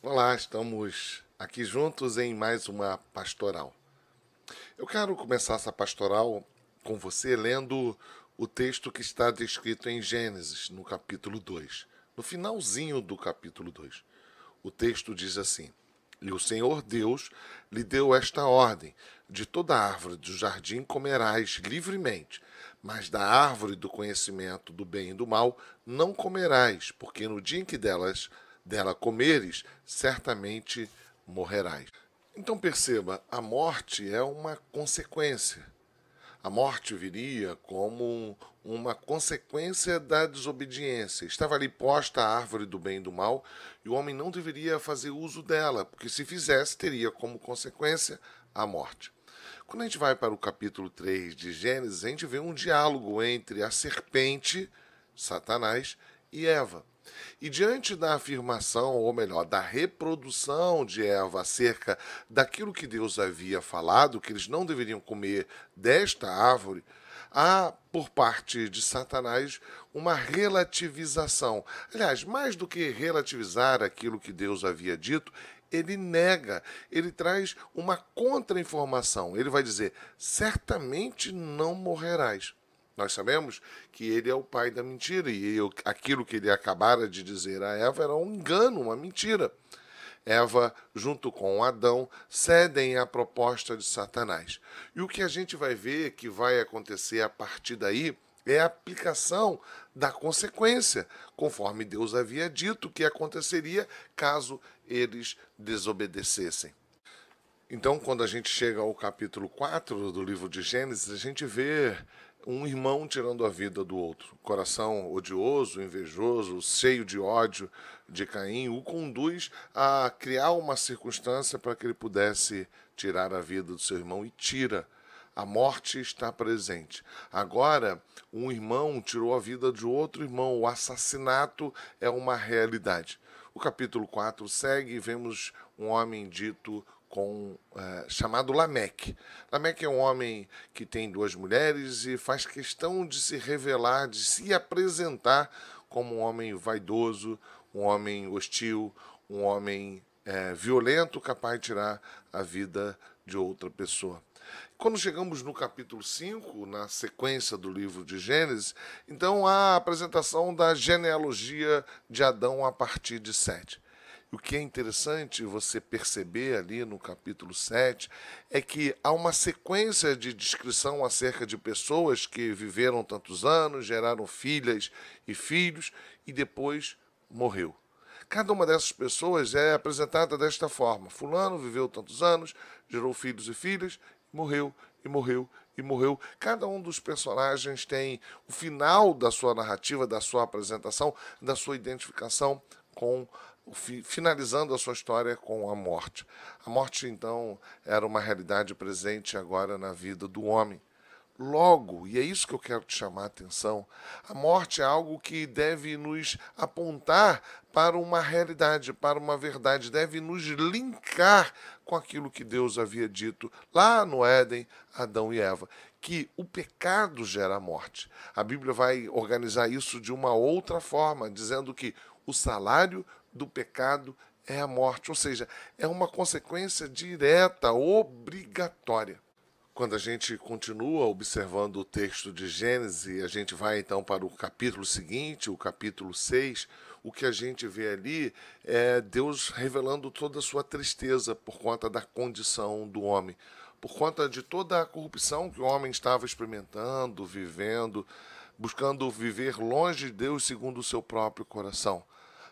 Olá, estamos aqui juntos em mais uma pastoral. Eu quero começar essa pastoral com você lendo o texto que está descrito em Gênesis, no capítulo 2, no finalzinho do capítulo 2. O texto diz assim: E o Senhor Deus lhe deu esta ordem: de toda árvore do jardim comerás livremente, mas da árvore do conhecimento do bem e do mal não comerás, porque no dia em que dela comeres, certamente morrerás. Então perceba, a morte é uma consequência. A morte viria como uma consequência da desobediência. Estava ali posta a árvore do bem e do mal, e o homem não deveria fazer uso dela, porque se fizesse, teria como consequência a morte. Quando a gente vai para o capítulo 3 de Gênesis, a gente vê um diálogo entre a serpente, Satanás, e Eva. E diante da afirmação, ou melhor, da reprodução de Eva acerca daquilo que Deus havia falado, que eles não deveriam comer desta árvore, há, por parte de Satanás, uma relativização. Aliás, mais do que relativizar aquilo que Deus havia dito, ele nega, ele traz uma contra-informação. Ele vai dizer: certamente não morrerás. Nós sabemos que ele é o pai da mentira e aquilo que ele acabara de dizer a Eva era um engano, uma mentira. Eva, junto com Adão, cedem à proposta de Satanás. E o que a gente vai ver que vai acontecer a partir daí é a aplicação da consequência, conforme Deus havia dito que aconteceria caso eles desobedecessem. Então, quando a gente chega ao capítulo 4 do livro de Gênesis, a gente vê um irmão tirando a vida do outro. Coração odioso, invejoso, cheio de ódio de Caim, o conduz a criar uma circunstância para que ele pudesse tirar a vida do seu irmão e tira. A morte está presente. Agora, um irmão tirou a vida de outro irmão. O assassinato é uma realidade. O capítulo 4 segue e vemos um homem dito chamado Lameque. Lameque é um homem que tem duas mulheres e faz questão de se revelar, de se apresentar como um homem vaidoso, um homem hostil, um homem violento, capaz de tirar a vida de outra pessoa. Quando chegamos no capítulo 5, na sequência do livro de Gênesis, então há a apresentação da genealogia de Adão a partir de Sete. O que é interessante você perceber ali no capítulo 7 é que há uma sequência de descrição acerca de pessoas que viveram tantos anos, geraram filhas e filhos e depois morreu. Cada uma dessas pessoas é apresentada desta forma: Fulano viveu tantos anos, gerou filhos e filhas, morreu, e morreu, e morreu. Cada um dos personagens tem o final da sua narrativa, da sua apresentação, da sua identificação com finalizando a sua história com a morte. A morte, então, era uma realidade presente agora na vida do homem. Logo, e é isso que eu quero te chamar a atenção, a morte é algo que deve nos apontar para uma realidade, para uma verdade, deve nos linkar com aquilo que Deus havia dito lá no Éden, Adão e Eva, que o pecado gera a morte. A Bíblia vai organizar isso de uma outra forma, dizendo que o salário do pecado é a morte, ou seja, é uma consequência direta, obrigatória. Quando a gente continua observando o texto de Gênesis, e a gente vai então para o capítulo seguinte, o capítulo 6, o que a gente vê ali é Deus revelando toda a sua tristeza por conta da condição do homem, por conta de toda a corrupção que o homem estava experimentando, vivendo, buscando viver longe de Deus segundo o seu próprio coração.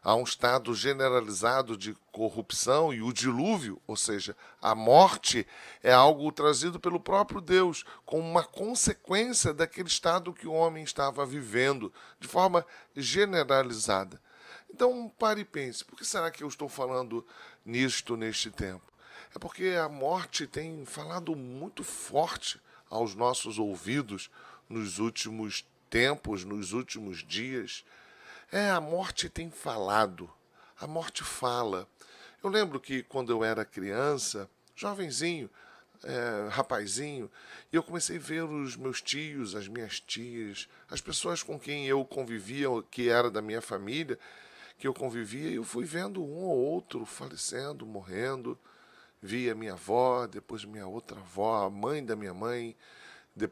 Há um estado generalizado de corrupção e o dilúvio, ou seja, a morte, é algo trazido pelo próprio Deus, como uma consequência daquele estado que o homem estava vivendo, de forma generalizada. Então, pare e pense, por que será que eu estou falando nisto neste tempo? É porque a morte tem falado muito forte aos nossos ouvidos nos últimos tempos, nos últimos dias. A morte tem falado. A morte fala. Eu lembro que quando eu era criança, jovenzinho, rapazinho, e eu comecei a ver os meus tios, as minhas tias, as pessoas com quem eu convivia, que era da minha família, que eu convivia, eu fui vendo um ou outro falecendo, morrendo. Vi a minha avó, depois minha outra avó, a mãe da minha mãe,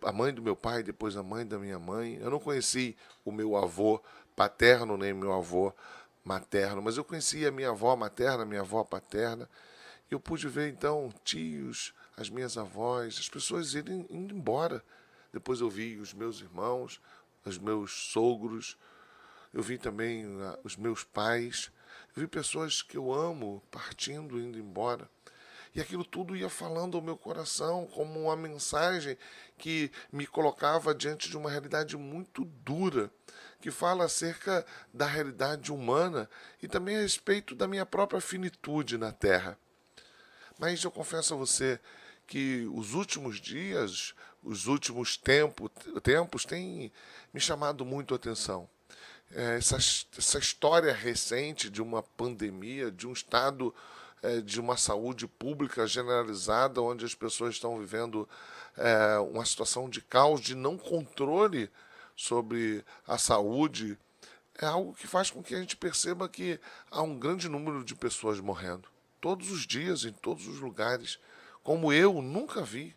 a mãe do meu pai, depois a mãe da minha mãe. Eu não conheci o meu avô paterno, nem meu avô materno, mas eu conheci a minha avó materna, a minha avó paterna. Eu pude ver então tios, as minhas avós, as pessoas irem indo embora. Depois eu vi os meus irmãos, os meus sogros, eu vi também os meus pais, eu vi pessoas que eu amo partindo, indo embora. E aquilo tudo ia falando ao meu coração como uma mensagem que me colocava diante de uma realidade muito dura, que fala acerca da realidade humana e também a respeito da minha própria finitude na Terra. Mas eu confesso a você que os últimos dias, os últimos tempos têm me chamado muito a atenção. Essa história recente de uma pandemia, de um estado de uma saúde pública generalizada, onde as pessoas estão vivendo uma situação de caos, de não controle sobre a saúde, é algo que faz com que a gente perceba que há um grande número de pessoas morrendo. Todos os dias, em todos os lugares, como eu nunca vi.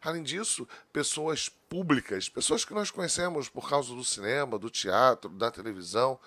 Além disso, pessoas públicas, pessoas que nós conhecemos por causa do cinema, do teatro, da televisão,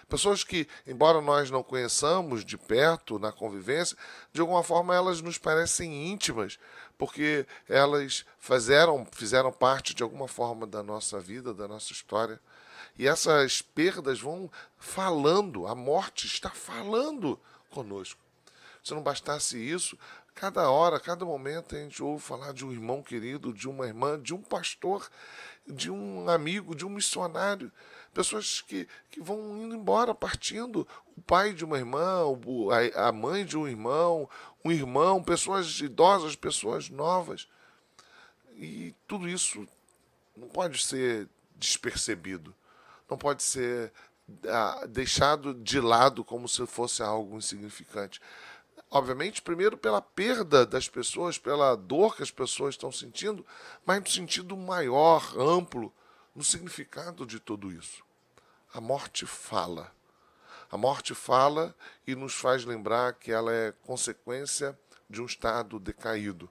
pessoas que, embora nós não conheçamos de perto, na convivência, de alguma forma elas nos parecem íntimas, porque elas fizeram parte de alguma forma da nossa vida, da nossa história. E essas perdas vão falando, a morte está falando conosco. Se não bastasse isso, cada hora, cada momento a gente ouve falar de um irmão querido, de uma irmã, de um pastor, de um amigo, de um missionário. Pessoas que vão indo embora, partindo. O pai de uma irmã, a mãe de um irmão, pessoas idosas, pessoas novas. E tudo isso não pode ser despercebido. Não pode ser deixado de lado como se fosse algo insignificante. Obviamente, primeiro pela perda das pessoas, pela dor que as pessoas estão sentindo, mas no sentido maior, amplo, no significado de tudo isso. A morte fala. A morte fala e nos faz lembrar que ela é consequência de um estado decaído,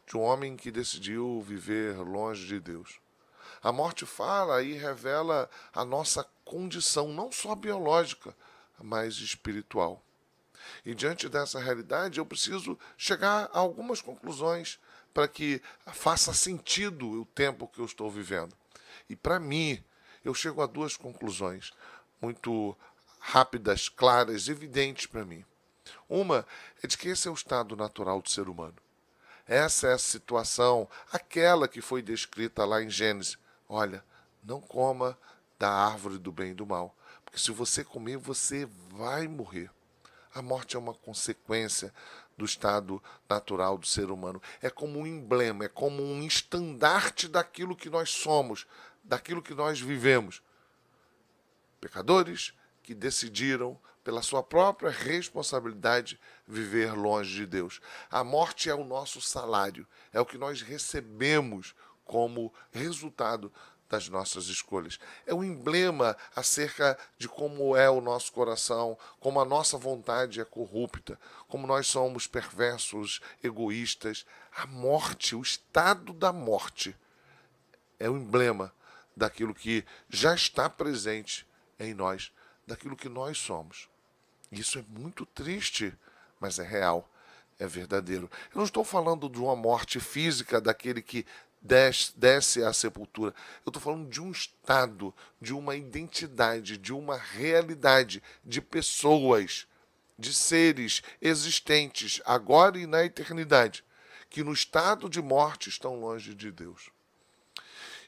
de um homem que decidiu viver longe de Deus. A morte fala e revela a nossa condição, não só biológica, mas espiritual. E diante dessa realidade, eu preciso chegar a algumas conclusões para que faça sentido o tempo que eu estou vivendo. E para mim, eu chego a duas conclusões muito rápidas, claras, evidentes para mim. Uma é de que esse é o estado natural do ser humano. Essa é a situação, aquela que foi descrita lá em Gênesis. Olha, não coma da árvore do bem e do mal, porque se você comer, você vai morrer. A morte é uma consequência do estado natural do ser humano. É como um emblema, é como um estandarte daquilo que nós somos, daquilo que nós vivemos. Pecadores que decidiram, pela sua própria responsabilidade, viver longe de Deus. A morte é o nosso salário, é o que nós recebemos como resultado das nossas escolhas. É um emblema acerca de como é o nosso coração, como a nossa vontade é corrupta, como nós somos perversos, egoístas. A morte, o estado da morte, é o emblema daquilo que já está presente em nós, daquilo que nós somos. Isso é muito triste, mas é real, é verdadeiro. Eu não estou falando de uma morte física daquele que desce à sepultura. Eu estou falando de um estado, de uma identidade, de uma realidade, de pessoas, de seres existentes, agora e na eternidade, que no estado de morte estão longe de Deus.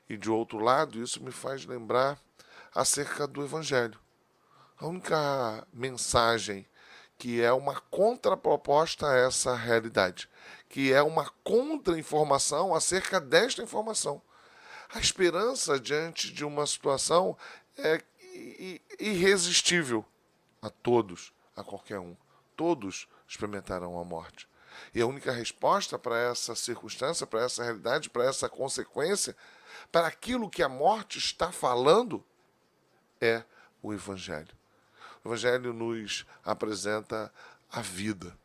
E de outro lado, isso me faz lembrar acerca do Evangelho. A única mensagem que é uma contraproposta a essa realidade, que é uma contra-informação acerca desta informação. A esperança diante de uma situação é irresistível a todos, a qualquer um. Todos experimentarão a morte. E a única resposta para essa circunstância, para essa realidade, para essa consequência, para aquilo que a morte está falando, é o Evangelho. O Evangelho nos apresenta a vida.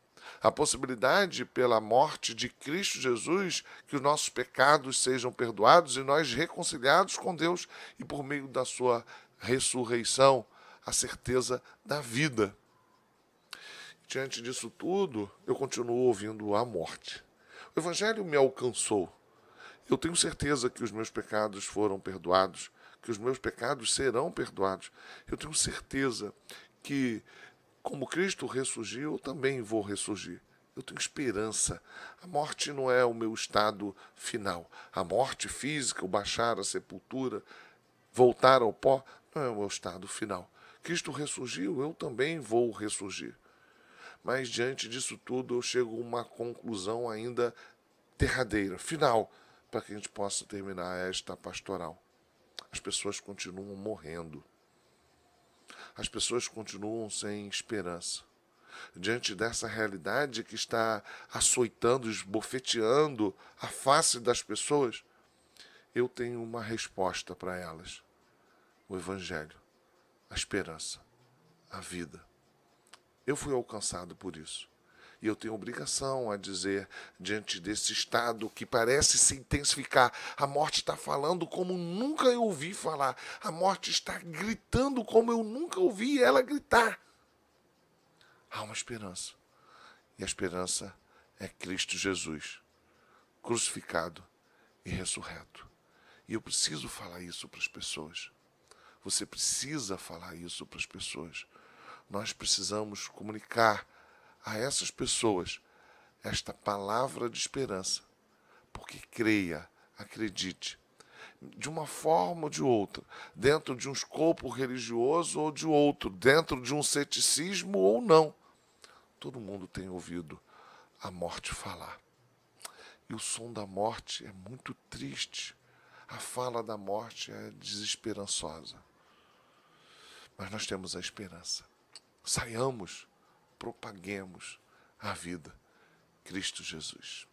A possibilidade, pela morte de Cristo Jesus, que os nossos pecados sejam perdoados e nós reconciliados com Deus, e por meio da sua ressurreição, a certeza da vida. Diante disso tudo, eu continuo ouvindo a morte. O Evangelho me alcançou. Eu tenho certeza que os meus pecados foram perdoados, que os meus pecados serão perdoados. Eu tenho certeza que, como Cristo ressurgiu, eu também vou ressurgir. Eu tenho esperança. A morte não é o meu estado final. A morte física, o baixar à sepultura, voltar ao pó, não é o meu estado final. Cristo ressurgiu, eu também vou ressurgir. Mas diante disso tudo eu chego a uma conclusão ainda derradeira, final, para que a gente possa terminar esta pastoral. As pessoas continuam morrendo. As pessoas continuam sem esperança. Diante dessa realidade que está açoitando, esbofeteando a face das pessoas, eu tenho uma resposta para elas. O Evangelho, a esperança, a vida. Eu fui alcançado por isso. E eu tenho obrigação a dizer, diante desse estado que parece se intensificar, a morte está falando como nunca eu ouvi falar. A morte está gritando como eu nunca ouvi ela gritar. Há uma esperança. E a esperança é Cristo Jesus, crucificado e ressurreto. E eu preciso falar isso para as pessoas. Você precisa falar isso para as pessoas. Nós precisamos comunicar a essas pessoas esta palavra de esperança. Porque creia, acredite, de uma forma ou de outra, dentro de um escopo religioso ou de outro, dentro de um ceticismo ou não. Todo mundo tem ouvido a morte falar. E o som da morte é muito triste. A fala da morte é desesperançosa. Mas nós temos a esperança. Saiamos, propaguemos a vida. Cristo Jesus.